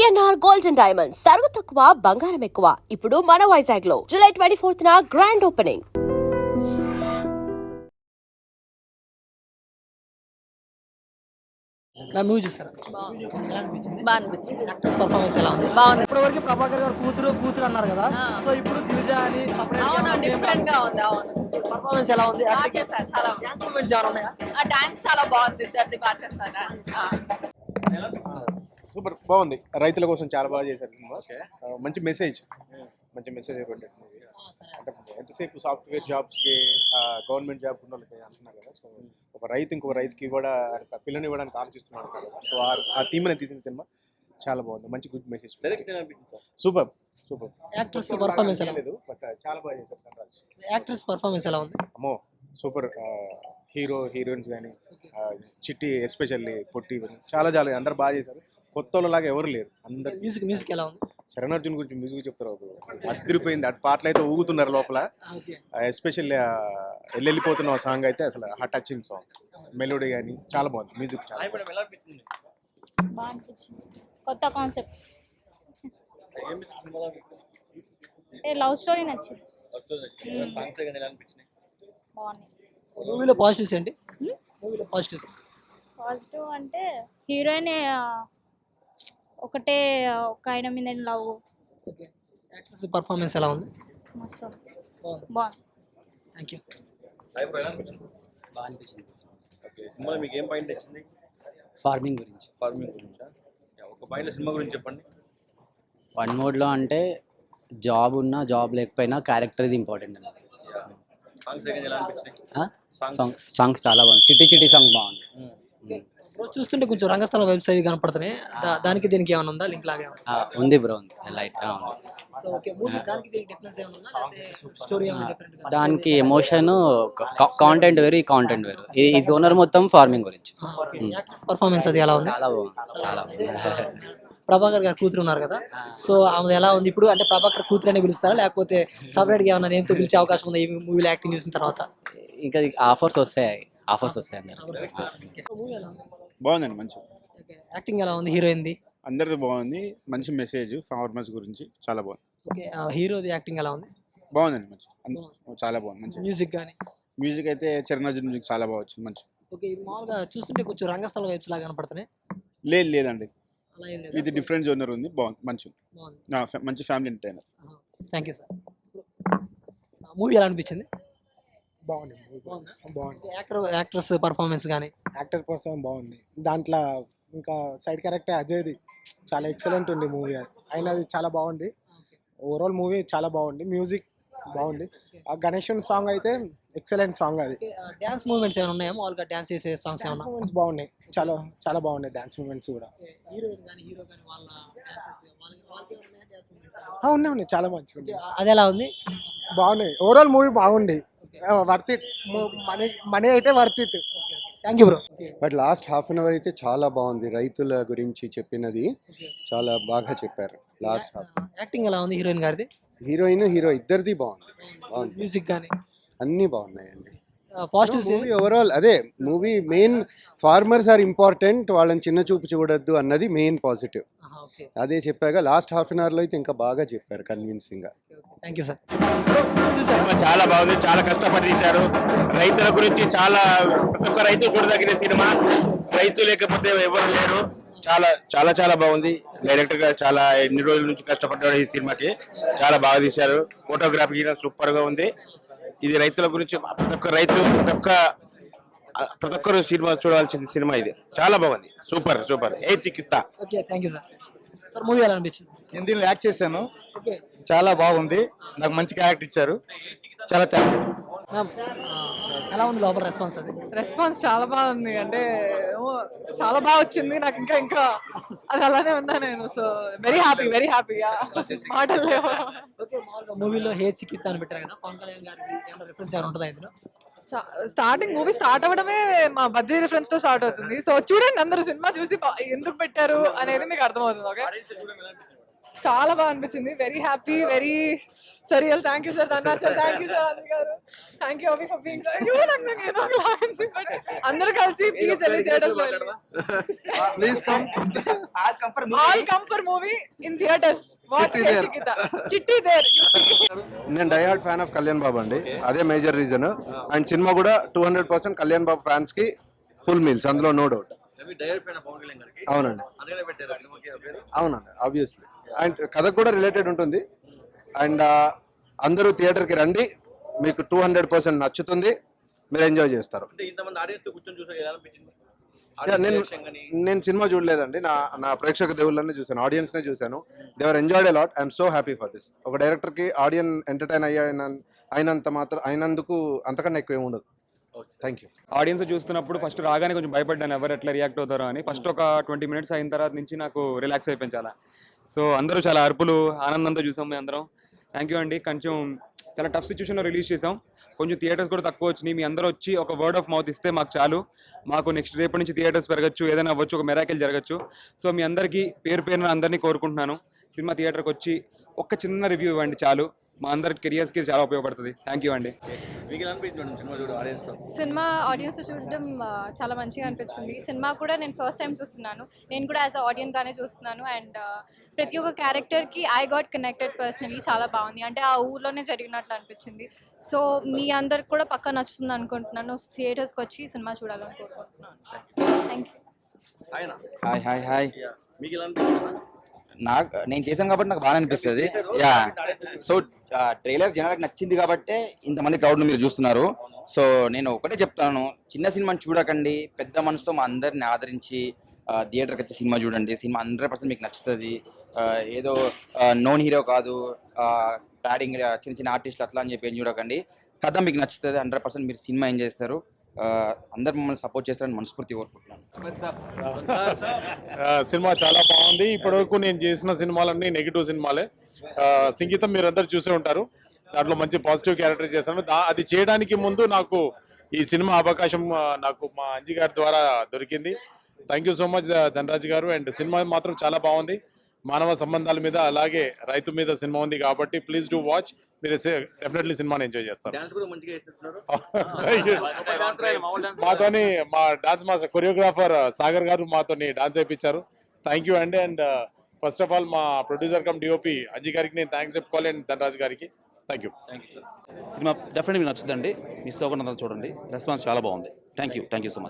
PNR gold and diamonds సరుకు తక్కువ బంగారం ఎక్కువ. ఇప్పుడు మన వైజాగ్ లో జూలై 24న గ్రాండ్ ఓపెనింగ్. మూవీ చూసారా? బాగా అనిపించింది. యాక్టర్స్ పర్ఫార్మెన్స్ ఎలా ఉంది? బాగుంది. ఇప్పటివరకు ప్రభాకర్ గారు కూతురు అన్నారు కదా, సో ఇప్పుడు దివిజ అని అవును, డిఫరెంట్ గా ఉంది. అవును, పర్ఫార్మెన్స్ ఎలా ఉంది? బాగా చేశారు. చాలా డాన్స్ మూమెంట్స్ ఏమైనా ఉన్నాయా? ఆ డాన్స్ చాలా బాగుంది. ఇద్దరిది బాగా చేస్తారు డాన్స్. సూపర్ బాగుంది. రైతుల కోసం చాలా బాగా చేశారు సినిమా. మంచి మెసేజ్ ఇవ్వండి మూవీ. అంటే ఎంతసేపు సాఫ్ట్వేర్ జాబ్స్కి గవర్నమెంట్ జాబ్ ఉన్న వాళ్ళకి అంటున్నారు కదా, సో ఒక రైతు ఇంకొక రైతుకి కూడా పిల్లని ఇవ్వడానికి ఆలోచిస్తున్నాడు కదా, సో ఆ థీమ్ అనేది తీసిన సినిమా చాలా బాగుంది. మంచి good message. Super. Actors performance ఎలా లేదు బట్ చాలా బాగా చేశారు సన్రాజ్. యాక్టర్స్ పర్ఫార్మెన్స్ ఎలా ఉంది? అమ్మో సూపర్. హీరోయిన్స్ కానీ చిట్టి ఎస్పెషల్లీ పొట్టి చాలా అందరు బాగా చేశారు. కొత్త వాళ్ళలాగా ఎవరు లేరు. అందరు మ్యూజిక్ ఎలా ఉంది? శరణార్జున్ గురించి మ్యూజిక్ చెప్తారు, అదిరిపోయింది. అటు పాటలు అయితే ఊగుతున్నారు లోపల. ఎస్పెషల్లీ వెళ్ళిపోతున్న సాంగ్ అయితే అసలు టచింగ్ సాంగ్. మెలోడీ కానీ చాలా బాగుంది. మ్యూజిక్ చాలా బాగా అనిపించింది. కొత్త కాన్సెప్ట్, లవ్ స్టోరీ నచ్చింది. బాగున్నాయి. మూవీలో పాజిటివ్స్ ఏంటి? మూవీలో పాజిటివ్స్ పాజిటివ్ అంటే హీరోయిన్ ఒకటే ఒక ఆయన మీద లవ్. యాక్టర్స్ పర్ఫార్మెన్స్ ఎలా ఉంది? మస్తు బాగుంది. Thank you. బాగా అనిపించింది. సినిమాలో మీకు ఏం పాయింట్ వచ్చింది? ఫార్మింగ్ గురించి. ఒక పాయింట్ సినిమా గురించి చెప్పండి. వన్ మోడ్లో అంటే జాబ్ ఉన్నా జాబ్ లేకపోయినా క్యారెక్టర్ ఇది ఇంపార్టెంట్ అన్నది. సాంగ్స్ చాలా బాగుంది. చిట్టి సాంగ్ బాగుంది. చూస్తుంటే కొంచెం రంగస్థల వెబ్సైట్ కనపడుతున్నాయి. దానికి దీనికి ఏమైనా ఉందా లింక్ లాగా? ఉంది బ్రో, ఉంది లైట్ ఉంది. సో ఓకే, మూవీ దానికి దీనికి డిఫరెన్స్ ఏమైనా ఉందా లేకపోతే స్టోరీ ఏమైనా డిఫరెంట్ గా? దానికి ఎమోషన్, కాంటెంట్ వేరు, ఈ కాంటెంట్ వేరు. ఇది ఓనర్ మొత్తం ఫార్మింగ్ గురించి. యాక్టర్స్ పర్ఫార్మెన్స్ అది ఎలా ఉంది? చాలా బాగుంది. చాలా ప్రభాకర్ గారు కూతురు ఉన్నారు కదా, సో ఆమె ఎలా ఉంది ఇప్పుడు? అంటే ప్రభాకర్ కూతురు అని పిలుస్తారా లేకపోతే సపరేట్ గా ఏమైనా నేమ్తో పిలిచే అవకాశం ఉందా ఈ మూవీలో యాక్టింగ్ చూసిన తర్వాత? ఇంకా ఆఫర్స్ వస్తాయి బాగుందండి. మంచి యాక్టింగ్ ఎలా ఉంది హీరోయిన్ది? అందరిది బాగుంది. మంచి మెసేజ్ ఫార్మర్స్ గురించి చాలా బాగుంది. ఓకే, హీరోది యాక్టింగ్ ఎలా ఉంది? బాగుందండి. మంచి చాలా బాగుంది. మంచి మ్యూజిక్ కానీ? మ్యూజిక్ అయితే చరణార్జున్ మ్యూజిక్ చాలా బాగా వచ్చింది. మంచి. ఓకే, మామూలుగా చూస్తుంటే కొంచెం రంగస్థల వైబ్స్ లాగా కనపడుతున్నాయి. లేదండి, అలా ఏం లేదు. ఇది డిఫరెంట్ జోనర్ ఉంది. బాగుంది. మంచి మంచి family entertainer. Thank you sir. Movie ఎలా అనిపించింది? బాగుంది. యాక్టర్స్ పర్ఫార్మెన్స్ కానీ? యాక్టర్ పర్సన్ బాగుంది. దాంట్లో ఇంకా సైడ్ క్యారెక్టర్ అజయ్ది చాలా ఎక్సలెంట్ ఉంది మూవీ. అయినది చాలా బాగుంది. ఓవరాల్ మూవీ చాలా బాగుంది. మ్యూజిక్ బాగుంది. ఆ గణేషన్ సాంగ్ అయితే ఎక్సలెంట్ సాంగ్. అది డ్యాన్స్ మూమెంట్స్ ఏమైనా ఉన్నాయా? మామూలుగా డ్యాన్స్ చేసే సాంగ్స్ ఏమైనా? మూమెంట్స్ బాగున్నాయి. చాలా బాగున్నాయి డ్యాన్స్ మూమెంట్స్ కూడా. హీరోయిన్ కానీ హీరో కానీ వాళ్ళ డ్యాన్సెస్ ఉన్నాయి. చాలా మంచిగా ఉంది. అది ఎలా ఉంది? బాగున్నాయి. ఓవరాల్ మూవీ బాగుంది. Worth it. మనీ అయితే worth it. Thank you bro. But last half an hour అయితే చాలా బాగుంది. రైతుల గురించి చెప్పినది చాలా బాగా చెప్పారు. లాస్ట్ హాఫ్ యాక్టింగ్ ఎలా ఉంది హీరోయిన్ గారిది? హీరో ఇద్దరిది బాగుంది. మ్యూజిక్ కానీ అన్నీ బాగున్నాయండి. పాజిటివ్స్ మూవీ ఓవరాల్ అదే movie main farmers are important, వాళ్ళని చిన్న చూపు చూడొద్దు అన్నది మెయిన్ పాజిటివ్. అదే చెప్పాక లాస్ట్ హాఫ్ అన్ అవర్లో అయితే ఇంకా బాగా చెప్పారు కన్విన్సింగ్ గా. Thank you sir. చాలా బాగుంది. చాలా కష్టపడి తీశారు. రైతుల గురించి చాలా, ప్రతి ఒక్క రైతు చూడదగిన సినిమా. రైతు లేకపోతే ఎవరు లేరు. చాలా బాగుంది. డైరెక్టర్ గా చాలా ఎన్ని రోజుల నుంచి కష్టపడ్డాడు ఈ సినిమాకి. చాలా బాగా తీశారు. ఫోటోగ్రఫీ సూపర్ గా ఉంది. ఇది రైతుల గురించి ప్రతి ఒక్కరు సినిమా చూడాల్సిన సినిమా ఇది. చాలా బాగుంది. సూపర్. ఏ చికిత్సా. Okay, thank you sir. Sir movie ఎలా అనిపించింది? నేను దీనిలో యాక్ట్ చేశాను. ఓకే, చాలా బాగుంది. నాకు మంచి క్యారెక్టర్ ఇచ్చారు. చాలా థ్యాంక్ యూ. మ్యామ్ ఎలా ఉంది లోపల రెస్పాన్స్? అది రెస్పాన్స్ చాలా బాగుంది. అంటే చాలా బాగా వచ్చింది నాకు. ఇంకా అది అలానే ఉన్నా నేను. So very happy. మాటలు లేవు. ఓకే, మామూలుగా మూవీలో హే చికిత్స అని పెట్టారు కదా, పవన్ కళ్యాణ్ గారికి ఏమైనా రిఫరెన్స్ ఏమైనా ఉంటుందా ఇందులో? స్టార్టింగ్ మూవీ స్టార్ట్ అవ్వడమే మా బద్రీ రిఫరెన్స్ తో స్టార్ట్ అవుతుంది. సో చూడండి, అందరూ సినిమా చూసి ఎందుకు పెట్టారు అనేది మీకు అర్థమవుతుంది. ఓకే, చాలా బాగా అనిపించింది. Very happy, very surreal. Thank you sir Dhanna sir, thank you sir అంది గారు, థ్యాంక్ యూ అవి ఫర్ బీయింగ్ సార్. నాకు ఏదో లాగింది, బట్ అందరూ కలిసి ప్లీజ్ వెళ్ళి థియేటర్స్ లో please come all come for movie in theatres. Watch Chikitha Chitti there. నేను diehard fan of Kalyan Babu అండి, అదే మేజర్ రీజన్. అండ్ సినిమా కూడా 200% కళ్యాణ్ బాబు ఫ్యాన్స్ కి ఫుల్ మీల్స్, అందులో నో డౌట్. అవునండి అవునండి ఆబ్వియస్లీ. అండ్ కథకు కూడా రిలేటెడ్ ఉంటుంది. అండ్ అందరూ థియేటర్కి రండి, మీకు 200% నచ్చుతుంది, మీరు ఎంజాయ్ చేస్తారు. నేను సినిమా చూడలేదండి, నా ప్రేక్షక దేవుళ్ళని చూసాను, ఆడియన్స్ నే చూసాను. Devara enjoyed a lot. I'm so happy for this. ఒక డైరెక్టర్ కి ఆడియన్ ఎంటర్టైన్ అయినందుకు అంతకన్నా ఎక్కువ ఏమి ఉండదు. Thank you. ఆడియన్స్ చూస్తున్నప్పుడు ఫస్ట్ రాగానే కొంచెం భయపడ్డాను, ఎవరు ఎట్లా రియాక్ట్ అవుతారో అని. ఫస్ట్ ఒక 20 minutes అయిన తర్వాత నుంచి నాకు రిలాక్స్ అయిపోయింది చాలా. సో అందరూ చాలా అరుపులు ఆనందంతో చూసాం మేము అందరం. థ్యాంక్ యూ అండి. కొంచెం చాలా టఫ్ సిచ్యువేషన్లో రిలీజ్ చేసాం, కొంచెం థియేటర్స్ కూడా తక్కువ వచ్చినాయి. మీ అందరూ వచ్చి ఒక వర్డ్ ఆఫ్ మౌత్ ఇస్తే మాకు చాలు. మాకు నెక్స్ట్ రేపటి నుంచి థియేటర్స్ పెరగచ్చు, ఏదైనా అవ్వచ్చు, ఒక మెరాకిల్ జరగచ్చు. సో మీ అందరికీ పేరు పేరున అందరినీ కోరుకుంటున్నాను, సినిమా థియేటర్కి వచ్చి ఒక్క చిన్న రివ్యూ ఇవ్వండి చాలు, మా అందరి కెరియర్స్కి చాలా ఉపయోగపడుతుంది. థ్యాంక్ యూ అండి. సినిమా ఆడియన్స్ చూడడం చాలా మంచిగా అనిపించింది. సినిమా కూడా నేను ఫస్ట్ టైం చూస్తున్నాను, నేను కూడా యాజ్ అ ఆడియన్స్ గానే చూస్తున్నాను. అండ్ ప్రతి ఒక్క క్యారెక్టర్కి ఐ గాట్ కనెక్టెడ్ పర్సనలీ. చాలా బాగుంది, అంటే ఆ ఊర్లోనే జరిగినట్లు అనిపించింది. సో మీ అందరికి కూడా పక్కా నచ్చుతుంది అనుకుంటున్నాను. థియేటర్స్కి వచ్చి సినిమా చూడాలని కోరుకుంటున్నాను. Thank you. Hi hi hi. నేను చేశాను కాబట్టి నాకు బాగా అనిపిస్తుంది. యా, సో ట్రైలర్ జనాలకు నచ్చింది కాబట్టి ఇంతమంది క్రౌడ్ని మీరు చూస్తున్నారు. సో నేను ఒకటే చెప్తాను, చిన్న సినిమాని చూడకండి, పెద్ద మనసుతో మా అందరిని ఆదరించి థియేటర్కి వచ్చి సినిమా చూడండి. సినిమా 100% మీకు నచ్చుతుంది. ఏదో నోన్ హీరో కాదు, ప్యాడింగ్ చిన్న చిన్న ఆర్టిస్టులు అట్లా అని చెప్పి ఏం చూడకండి. కథ మీకు నచ్చుతుంది, 100% మీరు సినిమా ఏం చేస్తారు. అందరు మమ్మల్ని సపోర్ట్ చేస్తారని మనస్ఫూర్తి కోరుకుంటున్నాను. సినిమా చాలా బాగుంది. ఇప్పటివరకు నేను చేసిన సినిమాలన్నీ నెగిటివ్ సినిమాలే. సంగీతం మీరందరూ చూసే ఉంటారు, దాంట్లో మంచి పాజిటివ్ క్యారెక్టర్ చేశాను. అది చేయడానికి ముందు నాకు ఈ సినిమా అవకాశం నాకు మా అంజి గారి ద్వారా దొరికింది. Thank you so much Dhanraj garu. And cinema మాత్రం చాలా బాగుంది, మానవ సంబంధాల మీద అలాగే రైతు మీద సినిమా ఉంది కాబట్టి ప్లీజ్ డూ వాచ్. మీరు డెఫినెట్లీ సినిమాని ఎంజాయ్ చేస్తారు. మాతోని మా డాన్స్ మాస్టర్ కొరియోగ్రాఫర్ సాగర్ గారు మాతోని డాన్స్ అయిపించారు. థ్యాంక్ యూ అండి. అండ్ ఫస్ట్ ఆఫ్ ఆల్ మా ప్రొడ్యూసర్ కమ్ డిఓపి అంజీ గారికి నేను థ్యాంక్స్ చెప్పుకోవాలి, అండ్ ధనరాజ్ గారికి థ్యాంక్ యూ. సినిమా డెఫినెట్లీ మీకు నచ్చుతుందండి, మిస్ అవ్వకుండా చూడండి. రెస్పాన్స్ చాలా బాగుంది. Thank you so much.